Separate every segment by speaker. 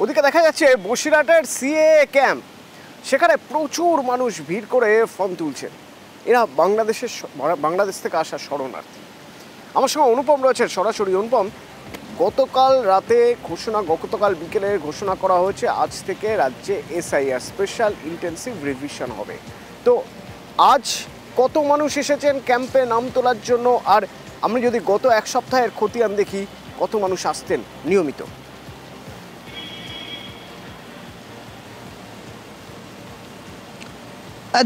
Speaker 1: ওদিকে দেখা যাচ্ছে বসিরহাটের সিএএ ক্যাম্প, সেখানে প্রচুর মানুষ ভিড় করে ফর্ম তুলছেন। এরা বাংলাদেশ থেকে আসা শরণার্থী। আমার সঙ্গে অনুপম রয়েছেন সরাসরি। অনুপম, গতকাল বিকেলে ঘোষণা করা হয়েছে আজ থেকে রাজ্যে এসআইআর স্পেশাল ইন্টেন্সিভ রিভিশন হবে। তো আজ কত মানুষ এসেছেন ক্যাম্পে নাম তোলার জন্য, আর আমি যদি গত এক সপ্তাহের খতিয়ান দেখি কত মানুষ আসতেন নিয়মিত?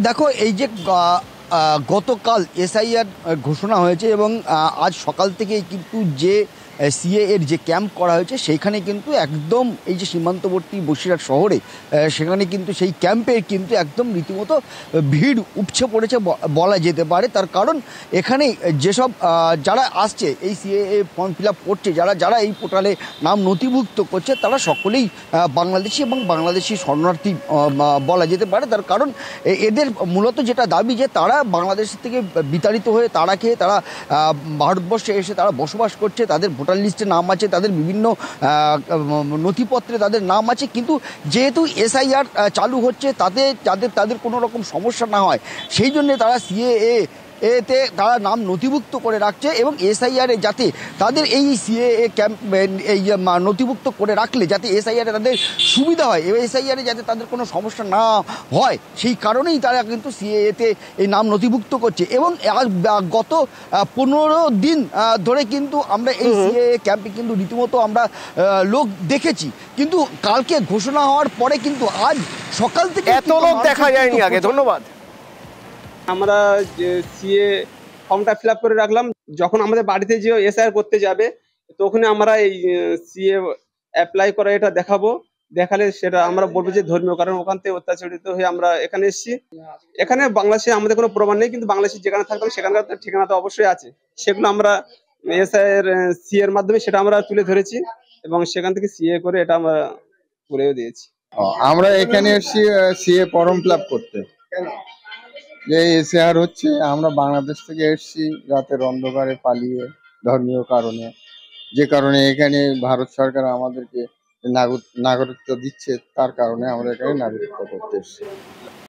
Speaker 2: দেখো, এই যে গতকাল এসআইআর ঘোষণা হয়েছে এবং আজ সকাল থেকেই কিন্তু যে সিএ এর যে ক্যাম্প করা হয়েছে সেইখানে কিন্তু একদম এই যে সীমান্তবর্তী বসিরহাট শহরে সেখানে কিন্তু সেই ক্যাম্পে কিন্তু একদম রীতিমতো ভিড় উপচে পড়েছে বলা যেতে পারে। তার কারণ এখানে যেসব যারা আসছে এই সিএএ ফর্ম ফিল আপ করছে, যারা এই পোর্টালে নাম নথিভুক্ত করছে, তারা সকলেই বাংলাদেশি এবং বাংলাদেশি শরণার্থী বলা যেতে পারে। তার কারণ এদের মূলত যেটা দাবি যে তারা বাংলাদেশ থেকে বিতাড়িত হয়ে তারা ভারতবর্ষে এসে তারা বসবাস করছে, তাদের ভোটার লিস্টে নাম আছে, তাদের বিভিন্ন নথিপত্রে তাদের নাম আছে, কিন্তু যেহেতু এসআইআর চালু হচ্ছে তাদের কোনো রকম সমস্যা না হয় সেই জন্য তারা সিএএ এতে তারা নাম নথিভুক্ত করে রাখছে এবং এসআইআরে যাতে তাদের এই সিএএ ক্যাম্প এই নথিভুক্ত করে রাখলে যাতে এসআইআরে তাদের সুবিধা হয়, এসআইআরে যাতে তাদের কোনো সমস্যা না হয় সেই কারণেই তারা কিন্তু সিএএতে এই নাম নথিভুক্ত করছে। এবং গত 15 দিন ধরে কিন্তু আমরা এই সিএএ ক্যাম্পে কিন্তু রীতিমতো আমরা লোক দেখেছি, কিন্তু কালকে ঘোষণা হওয়ার পরে কিন্তু আজ সকাল থেকে
Speaker 1: এত লোক দেখা যায়নি আগে। ধন্যবাদ।
Speaker 3: আমরা সিএ ফর্মটা ফিল আপ করে রাখলাম, যখন আমাদের বাড়িতে যে এসআইআর করতে যাবে তখন আমরা এই সিএ অ্যাপ্লাই করা এটা দেখালে সেটা আমরা বলবো যে ধর্মীয় কারণ ওখান থেকে অত্যাচারিত হয়ে আমরা এখানে এসেছি। এখানে বাংলাদেশে আমাদের কোনো প্রমাণ নেই, কিন্তু বাংলাদেশে যেখানে থাকতাম সেখানকার ঠিকানা তো অবশ্যই আছে, সেগুলো আমরা এসআইআর সিএ এর মাধ্যমে সেটা আমরা তুলে ধরেছি এবং সেখান থেকে সিএ করে এটা আমরা করেও দিয়েছি।
Speaker 4: আমরা এখানে এসেছি সিএ ফর্ম ফিল আপ করতে। যে এসআর হচ্ছে, আমরা বাংলাদেশ থেকে এসেছি রাতের অন্ধকারে পালিয়ে ধর্মীয় কারণে, যে কারণে এখানে ভারত সরকার আমাদেরকে নাগরিকত্ব দিচ্ছে, তার কারণে আমরা এখানে নাগরিকত্ব করতে এসেছি।